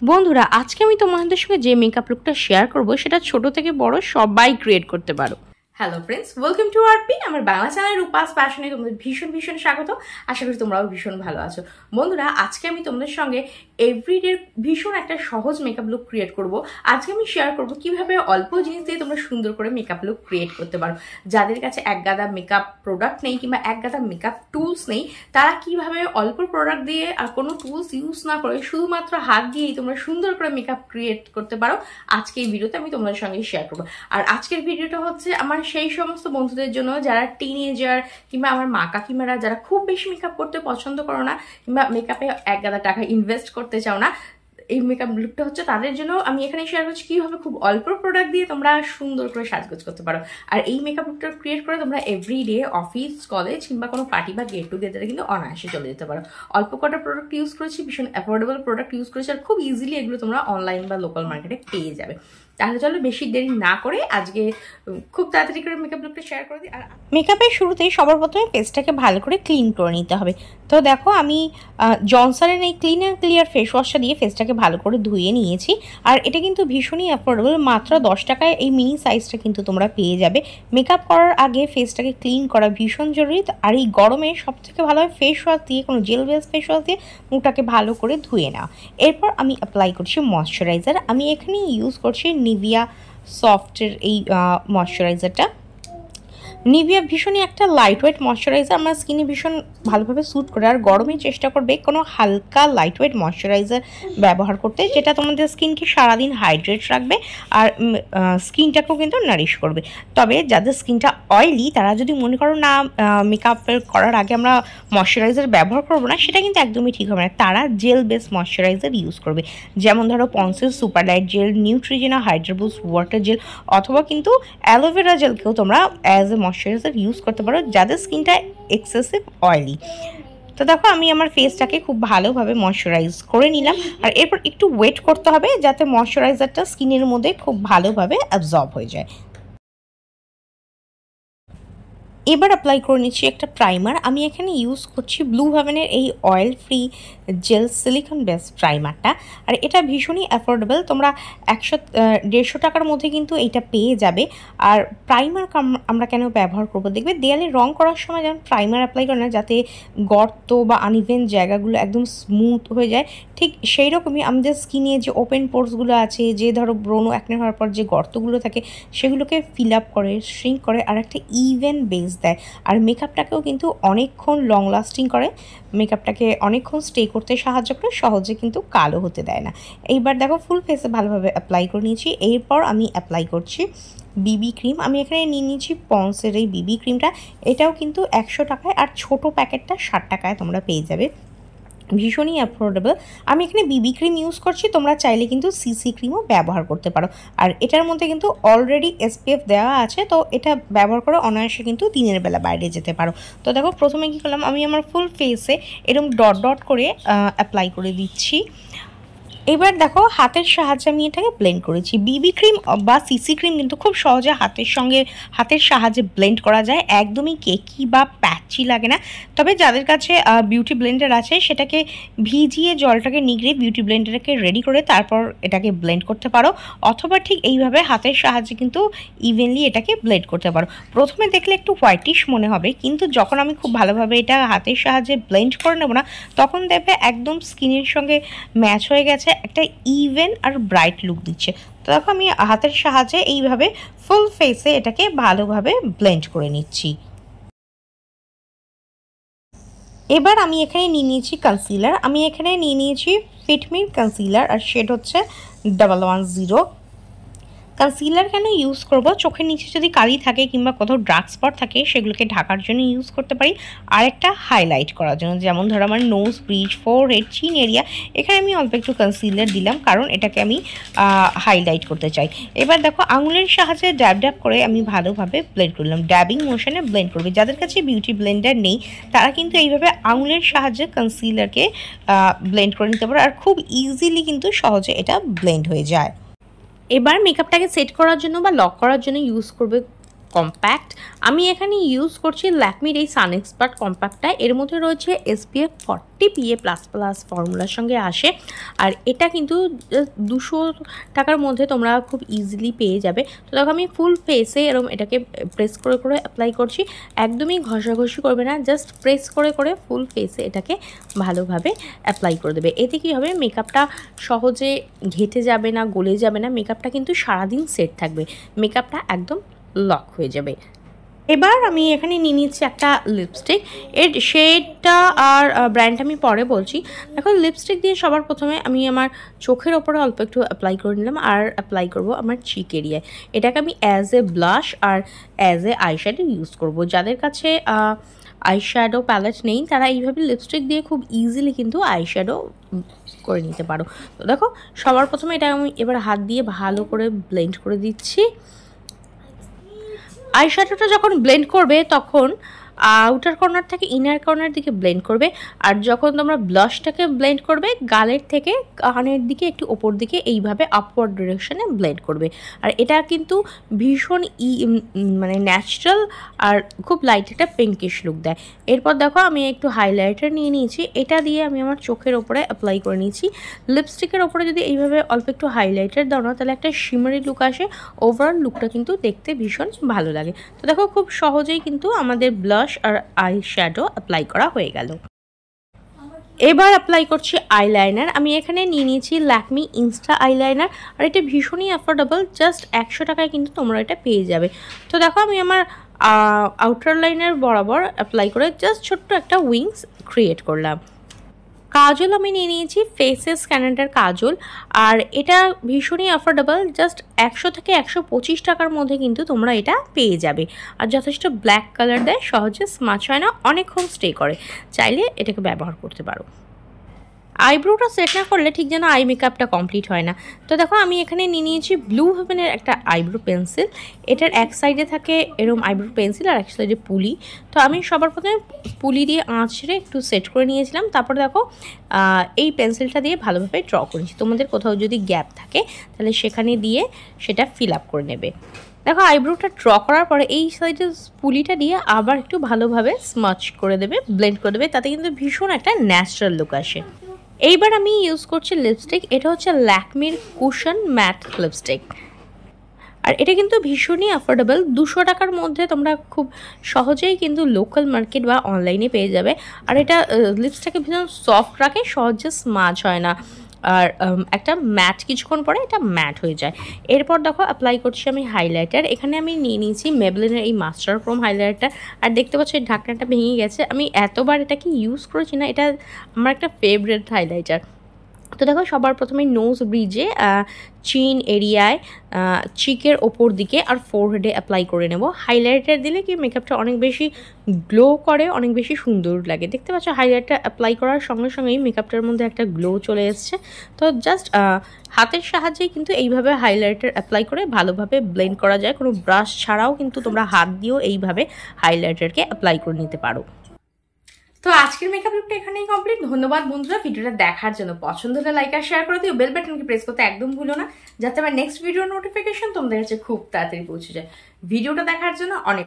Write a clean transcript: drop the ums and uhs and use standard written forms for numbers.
বন্ধুরা আজকে আমি তোমাদের সঙ্গে যে মেকআপ লুকটা শেয়ার করব সেটা ছোট থেকে বড় সবাই ক্রিয়েট করতে পারো। Hello friends, welcome to RP, আমার বাংলা চ্যানেল রূপাস ফ্যাশনে তোমাদের ভীষণ ভীষণ স্বাগত। আশা করি তোমরাও ভীষণ ভালো আছো। বন্ধুরা আজকে আমি তোমাদের সঙ্গে এভরিডে ভীষণ একটা সহজ মেকআপ লুক ক্রিয়েট করব। আজকে আমি শেয়ার করব কিভাবে অল্প জিনিস দিয়ে তোমরা সুন্দর করে মেকআপ লুক ক্রিয়েট করতে পারো। যাদের কাছে এক গাদা মেকআপ প্রোডাক্ট নেই কিংবা এক গাদা মেকআপ টুলস নেই, তারা কিভাবে অল্প প্রোডাক্ট দিয়ে আর কোনো টুলস ইউজ না করে শুধুমাত্র হাত দিয়েই তোমরা সুন্দর করে মেকআপ ক্রিয়েট করতে পারো, আজকে এই ভিডিওতে আমি তোমাদের সঙ্গে শেয়ার করবো। আর আজকের ভিডিওটা হচ্ছে আমার সেই সমস্ত বন্ধুদের জন্য যারা টিনেজার কিংবা আমার মা কাকিমারা যারা খুব বেশি মেকআপ করতে পছন্দ করো না কিংবা মেকআপে এক গাদা টাকা ইনভেস্ট করতে চাও না। এই মেকআপ লুকটা হচ্ছে তাদের জন্য। আমি এখানে শেয়ার করছি কিভাবে খুব অল্প প্রোডাক্ট দিয়ে তোমরা সুন্দর করে সাজগোজ করতে পারো। আর এই মেকআপ লুকটা ক্রিয়েট করে তোমরা এভরিডে অফিস, কলেজ কিংবা কোনো পার্টি বা গেট টুগেদারে কিন্তু অনায়াসে চলে যেতে পারো। অল্প কটা প্রোডাক্ট ইউজ করেছি, ভীষণ অ্যাফোর্ডেবল প্রোডাক্ট ইউজ করেছি, আর খুব ইজিলি এগুলো তোমরা অনলাইন বা লোকাল মার্কেটে পেয়ে যাবে। তাহলে চলো বেশি দেরি না করে আজকে খুব তাড়াতাড়ি করে মেকআপ লুকটা শেয়ার করে দিই। আর মেকআপের শুরুতেই সবার প্রথমে ফেসটাকে ভালো করে ক্লিন করে নিতে হবে। তো দেখো আমি জনসনের এই ক্লিন অ্যান্ড ক্লিয়ার ফেস ওয়াশটা দিয়ে ফেসটাকে ভালো করে ধুয়ে নিয়েছি। আর এটা কিন্তু ভীষণই অ্যাফোর্ডেবল, মাত্র 10 টাকায় এই মিনি সাইজটা কিন্তু তোমরা পেয়ে যাবে। মেকআপ করার আগে ফেসটাকে ক্লিন করা ভীষণ জরুরি। আর এই গরমে সবথেকে ভালো হয় ফেস ওয়াশ দিয়ে, কোনো জেল বেস ফেস ওয়াশ দিয়ে মুখটাকে ভালো করে ধুয়ে নাও। এরপর আমি অ্যাপ্লাই করছি ময়শ্চারাইজার। আমি এখানে ইউজ করছি নিভিয়া সফটের এই ময়শ্চারাইজারটা। নিভিয়া ভীষণই একটা লাইট ওয়েট ময়শ্চারাইজার, আমার স্কিনে ভীষণ ভালোভাবে স্যুট করে। আর গরমে চেষ্টা করবে কোনো হালকা লাইট ওয়েট ময়শ্চারাইজার ব্যবহার করতে, যেটা তোমাদের স্কিনকে সারাদিন হাইড্রেট রাখবে আর স্কিনটাকেও কিন্তু নারিশ করবে। তবে যাদের স্কিনটা অয়েলি তারা যদি মনে করো না মেকআপ করার আগে আমরা ময়শ্চারাইজার ব্যবহার করবো না, সেটা কিন্তু একদমই ঠিক হবে না। তারা জেল বেস ময়শ্চারাইজার ইউজ করবে, যেমন ধরো Pond's super light gel, Neutrogena hydro boost water gel, অথবা কিন্তু অ্যালোভেরা জেলকেও তোমরা অ্যাজ এ ময়শ্চারাইজার ইউজ করতে পারো যাদের স্কিনটা এক্সেসিভ অয়েলি। তো দেখো আমি আমার ফেসটাকে খুব ভালোভাবে ময়শ্চারাইজ করে নিলাম। আর এরপর একটু ওয়েট করতে হবে যাতে ময়শ্চারাইজারটা স্কিনের মধ্যে খুব ভালোভাবে অ্যাবজর্ব হয়ে যায়। এবার অ্যাপ্লাই করে নিচ্ছি একটা প্রাইমার। আমি এখানে ইউজ করছি ব্লু হেভেনের এই oil free gel silicone base প্রাইমারটা। আর এটা ভীষণই অ্যাফোর্ডেবল, তোমরা 100-150 টাকার মধ্যে কিন্তু এইটা পেয়ে যাবে। আর প্রাইমার আমরা কেন ব্যবহার করবো, দেখবে দেয়ালে রং করার সময় যেমন প্রাইমার অ্যাপ্লাই করে না যাতে গর্ত বা আনইভেন জায়গাগুলো একদম স্মুথ হয়ে যায়, ঠিক সেই রকমই আমাদের স্কিনে যে ওপেন পোর্সগুলো আছে, যে ধরো ব্রণ অ্যাকনে হওয়ার পর যে গর্তগুলো থাকে সেগুলোকে ফিল আপ করে, শ্রিঙ্ক করে আর একটা ইভেন বেস দেয়। আর মেকআপটাকেও কিন্তু অনেকক্ষণ লং লাস্টিং করে, মেকআপটাকে অনেকক্ষণ স্টে করতে সাহায্য করে, সহজে কিন্তু কালো হতে দেয় না। এইবার দেখো ফুল ফেসে ভালোভাবে অ্যাপ্লাই করে নিয়েছি। এরপর আমি অ্যাপ্লাই করছি বিবি ক্রিম। আমি এখানে নিয়ে নিয়েছি পন্সের এই বিবি ক্রিমটা। এটাও কিন্তু 100 টাকায়, আর ছোট প্যাকেটটা 60 টাকায় তোমরা পেয়ে যাবে, ভীষণই অ্যাফোর্ডেবল। আমি এখানে বিবি ক্রিম ইউজ করছি, তোমরা চাইলে কিন্তু সিসি ক্রিমও ব্যবহার করতে পারো। আর এটার মধ্যে কিন্তু অলরেডি SPF দেওয়া আছে, তো এটা ব্যবহার করে অনায়াসে কিন্তু দিনের বেলা বাইরে যেতে পারো। তো দেখো প্রথমে কী করলাম, আমি আমার ফুল ফেসে এরকম ডট ডট করে অ্যাপ্লাই করে দিচ্ছি। এবার দেখো হাতের সাহায্যে আমি এটাকে ব্লেন্ড করেছি। বিবি ক্রিম বা সিসি ক্রিম কিন্তু খুব সহজে হাতের সাহায্যে ব্লেন্ড করা যায়, একদমই কেকি বা প্যাচি লাগে না। তবে যাদের কাছে বিউটি ব্লেন্ডার আছে সেটাকে ভিজিয়ে জলটাকে নিগড়ে বিউটি ব্লেন্ডারকে রেডি করে তারপর এটাকে ব্লেন্ড করতে পারো, অথবা ঠিক এইভাবে হাতের সাহায্যে কিন্তু ইভেনলি এটাকে ব্লেন্ড করতে পারো। প্রথমে দেখলে একটু হোয়াইটিশ মনে হবে, কিন্তু যখন আমি খুব ভালোভাবে এটা হাতের সাহায্যে ব্লেন্ড করে নেব না, তখন দেখবে একদম স্কিনের সঙ্গে ম্যাচ হয়ে গেছে, একটা ইভেন আর ব্রাইট লুক দিচ্ছে। তো দেখো আমি হাতের সাহায্যে এইভাবে ফুল ফেসে এটাকে ভালোভাবে ব্লেন্ড করে নিচ্ছি। এবার আমি এখানে নিয়ে নিয়েছি কনসিলার। আমি এখানে নিয়ে নিয়েছি ফিটমি কনসিলার, আর শেড হচ্ছে 110। কনসিলার কেন ইউজ করব, চোখের নিচে যদি কালি থাকে কিংবা কোথাও ডার্ক স্পট থাকে সেগুলোকে ঢাকার জন্য ইউজ করতে পারি, আর একটা হাইলাইট করার জন্য। যেমন ধরো আমার nose bridge, forehead, chin area, এখানে আমি অল্প একটু কনসিলার দিলাম কারণ এটাকে আমি হাইলাইট করতে চাই। এবার দেখো আঙুলের সাহায্যে ড্যাব ড্যাব করে আমি ভালোভাবে ব্লেন্ড করলাম, ড্যাবিং মোশনে ব্লেন্ড করবে। যাদের কাছে বিউটি ব্লেন্ডার নেই তারা কিন্তু এইভাবে আঙুলের সাহায্যে কনসিলারকে ব্লেন্ড করে নিতে পারে, আর খুব ইজিলি কিন্তু সহজে এটা ব্লেন্ড হয়ে যায়। এবার মেকআপটাকে সেট করার জন্য বা লক করার জন্য ইউজ করবে কম্প্যাক্ট। আমি এখানে ইউজ করছি ল্যাকমির এই সান এক্সপার্ট কম্প্যাক্টটা। এর মধ্যে রয়েছে SPF 40 PA++ ফর্মুলার সঙ্গে আসে, আর এটা কিন্তু 200 টাকার মধ্যে তোমরা খুব ইজিলি পেয়ে যাবে। তো দেখো আমি ফুল ফেসে এরকম এটাকে প্রেস করে করে অ্যাপ্লাই করছি। একদমই ঘষাঘষি করবে না, জাস্ট প্রেস করে করে ফুল ফেসে এটাকে ভালোভাবে অ্যাপ্লাই করে দেবে। এতে কী হবে, মেকআপটা সহজে ঘেটে যাবে না, গলে যাবে না, মেকআপটা কিন্তু সারাদিন সেট থাকবে, মেকআপটা একদম লক হয়ে যাবে। এবার আমি এখানে নিয়ে নিচ্ছি একটা লিপস্টিক। এর শেডটা আর ব্র্যান্ড আমি পরে বলছি। দেখো লিপস্টিক দিয়ে সবার প্রথমে আমি আমার চোখের ওপরে অল্প একটু অ্যাপ্লাই করে নিলাম, আর অ্যাপ্লাই করব আমার চিক এরিয়ায়। এটাকে আমি অ্যাজ এ ব্লাশ আর অ্যাজ এ আইশ্যাডো ইউজ করব। যাদের কাছে আইশ্যাডো প্যালেট নেই তারা এইভাবে লিপস্টিক দিয়ে খুব ইজিলি কিন্তু আইশ্যাডো করে নিতে পারো। তো দেখো সবার প্রথমে এটা আমি এবার হাত দিয়ে ভালো করে ব্লেন্ড করে দিচ্ছি। আইশ্যাডোটা যখন ব্লেন্ড করবে তখন আউটার কর্নার থেকে ইনার কর্নার দিকে ব্লেন্ড করবে, আর যখন তোমরা ব্লাশটাকে ব্লেন্ড করবে গালের থেকে কানের দিকে একটু ওপর দিকে এইভাবে আপওয়ার্ড ডিরেকশনে ব্লেন্ড করবে। আর এটা কিন্তু ভীষণ মানে ন্যাচারাল আর খুব লাইট একটা পিঙ্কিশ লুক দেয়। এরপর দেখো আমি একটু হাইলাইটার নিয়ে নিয়েছি, এটা দিয়ে আমি আমার চোখের ওপরে অ্যাপ্লাই করে নিয়েছি। লিপস্টিকের ওপরে যদি এইভাবে অল্প একটু হাইলাইটার দাও না তাহলে একটা শিমারি লুক আসে, ওভারঅল লুকটা কিন্তু দেখতে ভীষণ ভালো লাগে। তো দেখো খুব সহজেই কিন্তু আমাদের ব্লাশ আর আই শ্যাডো অ্যাপ্লাই করা হয়ে গেল। এবার অ্যাপ্লাই করছি আইলাইনার। আমি এখানে নিয়ে নিয়েছি ল্যাকমি ইনস্টা আইলাইনার, আর এটা ভীষণই অ্যাফোর্ডেবল, জাস্ট 100 টাকায় কিন্তু তোমরা এটা পেয়ে যাবে। তো দেখো আমি আমার আউটার লাইনের বরাবর অ্যাপ্লাই করে জাস্ট ছোট্ট একটা উইংস ক্রিয়েট করলাম। কাজল আমি নিয়ে নিয়েছি ফেসেস ক্যানাডার কাজল, আর এটা ভীষণই অ্যাফোর্ডেবল, জাস্ট 100 থেকে 125 টাকার মধ্যে কিন্তু তোমরা এটা পেয়ে যাবে। আর যথেষ্ট ব্ল্যাক কালার দেয়, সহজে স্মাচ হয় না, অনেকক্ষণ স্টে করে, চাইলে এটাকে ব্যবহার করতে পারো। আইব্রোটা সেট না করলে ঠিক যেন আই মেকআপটা কমপ্লিট হয় না। তো দেখো আমি এখানে নিয়ে নিয়েছি ব্লু হেভেনের একটা আইব্রো পেন্সিল। এটার এক সাইডে থাকে এরকম আইব্রো পেন্সিল আর এক সাইডে পুলি। তো আমি সবার প্রথমে পুলি দিয়ে আঁচড়ে একটু সেট করে নিয়েছিলাম, তারপরে দেখো এই পেন্সিলটা দিয়ে ভালোভাবে ড্র করেছি। তোমাদের কোথাও যদি গ্যাপ থাকে তাহলে সেখানে দিয়ে সেটা ফিল আপ করে নেবে। দেখো আইব্রোটা ড্র করার পরে এই সাইডে পুলিটা দিয়ে আবার একটু ভালোভাবে স্মাচ করে দেবে, ব্লেন্ড করে দেবে, তাতে কিন্তু ভীষণ একটা ন্যাচারাল লুক আসে। এইবার আমি ইউজ করছি লিপস্টিক। এটা হচ্ছে ল্যাকমির কুশন ম্যাট লিপস্টিক, আর এটা কিন্তু ভীষণই অ্যাফোর্ডেবল। 200 টাকার মধ্যে তোমরা খুব সহজেই কিন্তু লোকাল মার্কেট বা অনলাইনে পেয়ে যাবে। আর এটা লিপসটাকে ভীষণ সফট রাখে, সহজে স্মাচ হয় না, আর একটা ম্যাট কিছুক্ষণ পরে এটা ম্যাট হয়ে যায়। এরপর দেখো অ্যাপ্লাই করছি আমি হাইলাইটার। এখানে আমি নিয়ে নিয়েছি মেবলিনের এই মাস্টার ক্রোম হাইলাইটার, আর দেখতে পাচ্ছি ঢাকনাটা ভেঙে গেছে। আমি এতবার এটাকে ইউজ করেছি না, এটা আমার একটা ফেভারিট হাইলাইটার। তো দেখো সবার প্রথমে নোজ ব্রিজে, চিন এরিয়ায়, চিকের ওপর দিকে আর ফোরহেডে অ্যাপ্লাই করে নেব। হাইলাইটার দিলে কি মেকআপটা অনেক বেশি গ্লো করে, অনেক বেশি সুন্দর লাগে। দেখতে পাচ্ছ হাইলাইটার অ্যাপ্লাই করার সঙ্গে সঙ্গেই মেকআপটার মধ্যে একটা গ্লো চলে এসছে। তো জাস্ট হাতের সাহায্যেই কিন্তু এইভাবে হাইলাইটার অ্যাপ্লাই করে ভালোভাবে ব্লেন্ড করা যায়, কোনো ব্রাশ ছাড়াও কিন্তু তোমরা হাত দিয়েও এইভাবে হাইলাইটারকে অ্যাপ্লাই করে নিতে পারো। তো আজকের মেকআপ লুকটা এখানেই কমপ্লিট। ধন্যবাদ বন্ধুরা ভিডিওটা দেখার জন্য। পছন্দ হলে লাইক আর শেয়ার করে দিও, বেল বাটনকে প্রেস করতে একদম ভুলো না, যাতে আমার নেক্সট ভিডিও নোটিফিকেশন তোমাদের কাছে খুব তাড়াতাড়ি পৌঁছে যায়। ভিডিওটা দেখার জন্য অনেক